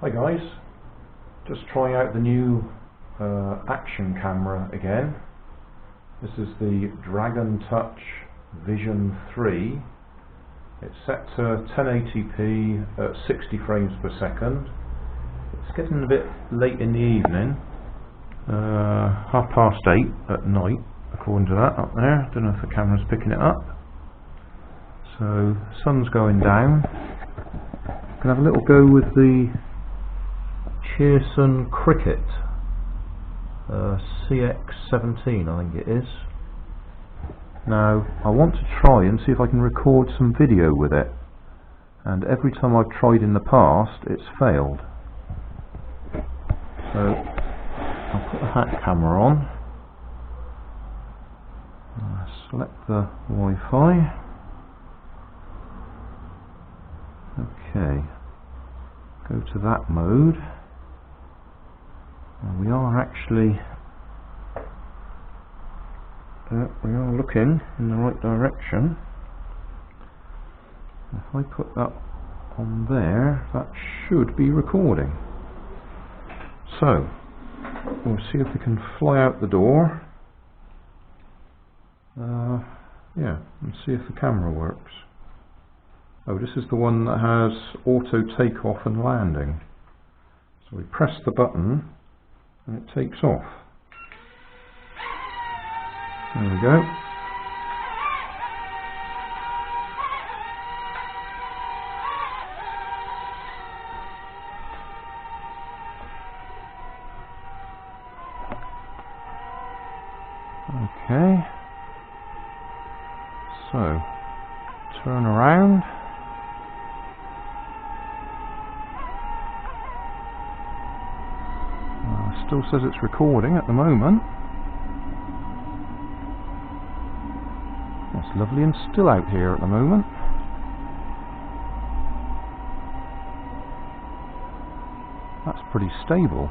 Hi guys, just trying out the new action camera again. This is the Dragon Touch Vision 3. It's set to 1080p at 60 frames per second. It's getting a bit late in the evening, 8:30 at night according to that up there. Don't know if the camera's picking it up. So sun's going down. Gonna have a little go with the Pearson Cricket CX17, I think it is. Now I want to try and see if I can record some video with it, and every time I've tried in the past it's failed. So I'll put the hat camera on, select the Wi-Fi. Okay, go to that mode. And we are actually we are looking in the right direction. If I put that on there, that should be recording. So we'll see if we can fly out the door. Yeah, and see if the camera works. Oh, this is the one that has auto takeoff and landing. So we press the button and it takes off. There we go. Okay. So, turn around. Still says it's recording at the moment. It's lovely and still out here at the moment. That's pretty stable.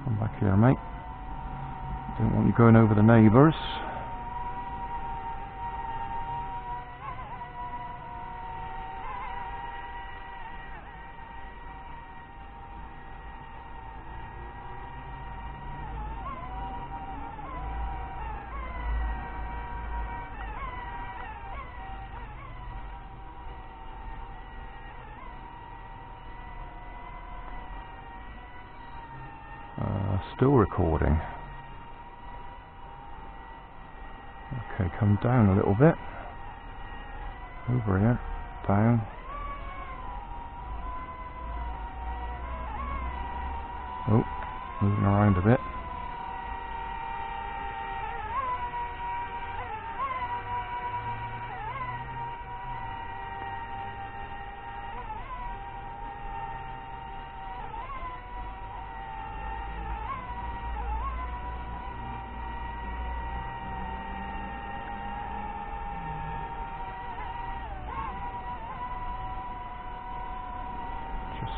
Come back here, mate. Don't want you going over the neighbours. Still recording. Okay, come down a little bit. Over here, down. Oh, moving around a bit.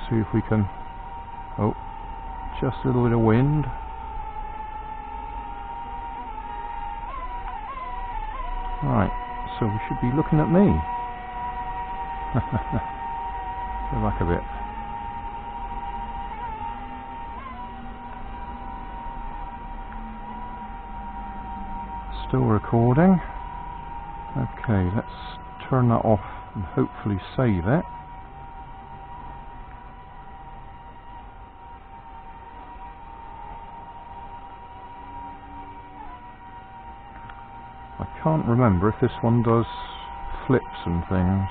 See if we can. Oh, just a little bit of wind. Right, so we should be looking at me. Go back a bit. Still recording. Okay, let's turn that off and hopefully save it. I can't remember if this one does flips and things.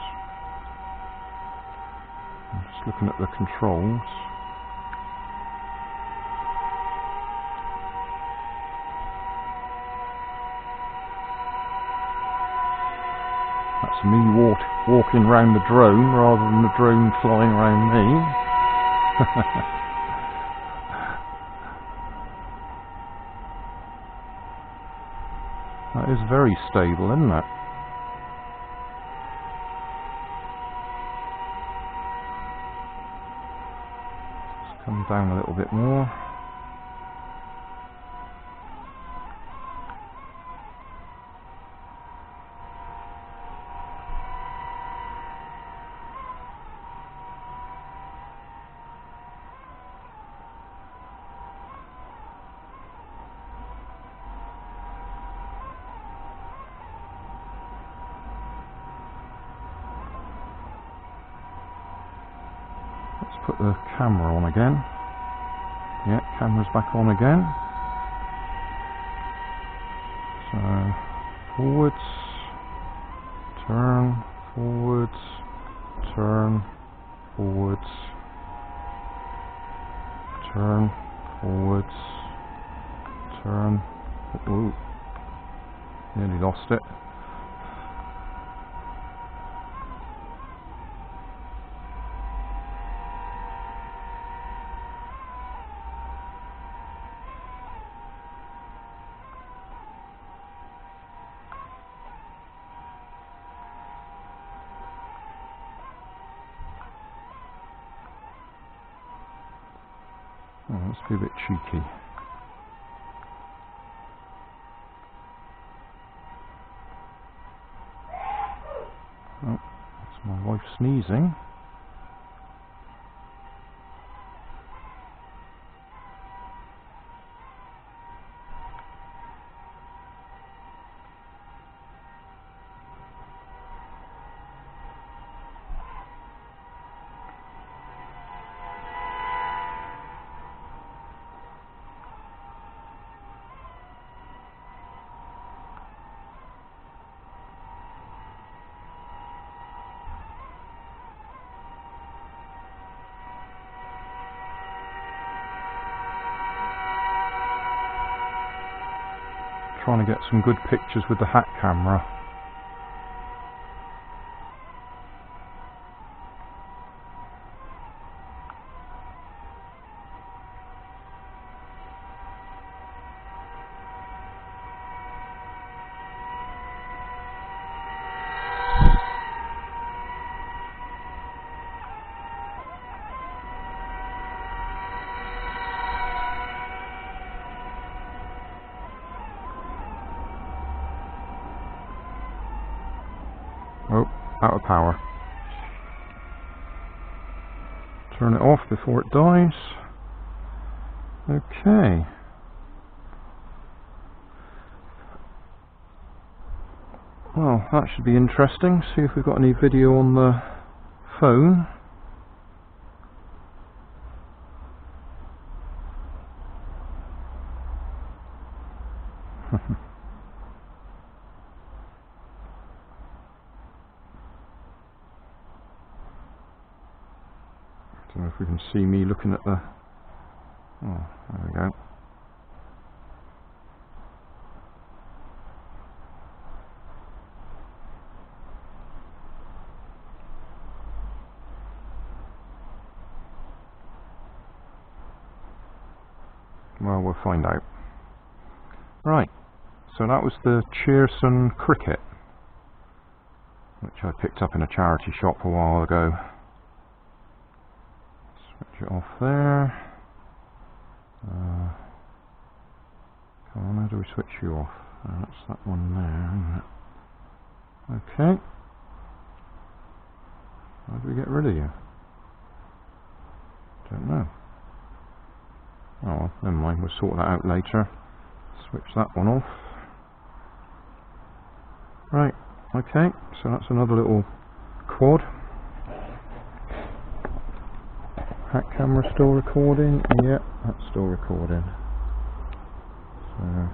I'm just looking at the controls. That's me walking around the drone rather than the drone flying around me. That is very stable, isn't it? down a little bit more. Let's put the camera on again. Yeah, camera's back on again. So, forwards, turn, forwards, turn, forwards, turn, forwards, turn. Ooh, nearly lost it. Oh, let's be a bit cheeky. Oh, that's my wife sneezing. Trying to get some good pictures with the hat camera. Oh, out of power. Turn it off before it dies. Okay. Well, that should be interesting. See if we've got any video on the phone. I don't know if we can see me looking at the... Oh, there we go. Well, we'll find out. Right, so that was the Cheerson Cricket, which I picked up in a charity shop a while ago. Switch it off there. Come on, how do we switch you off? That's that one there, isn't it? Okay. How do we get rid of you? Don't know. Oh well, never mind, we'll sort that out later. Switch that one off. Right, okay, so that's another little quad. Hat camera still recording? Yep, that's still recording. So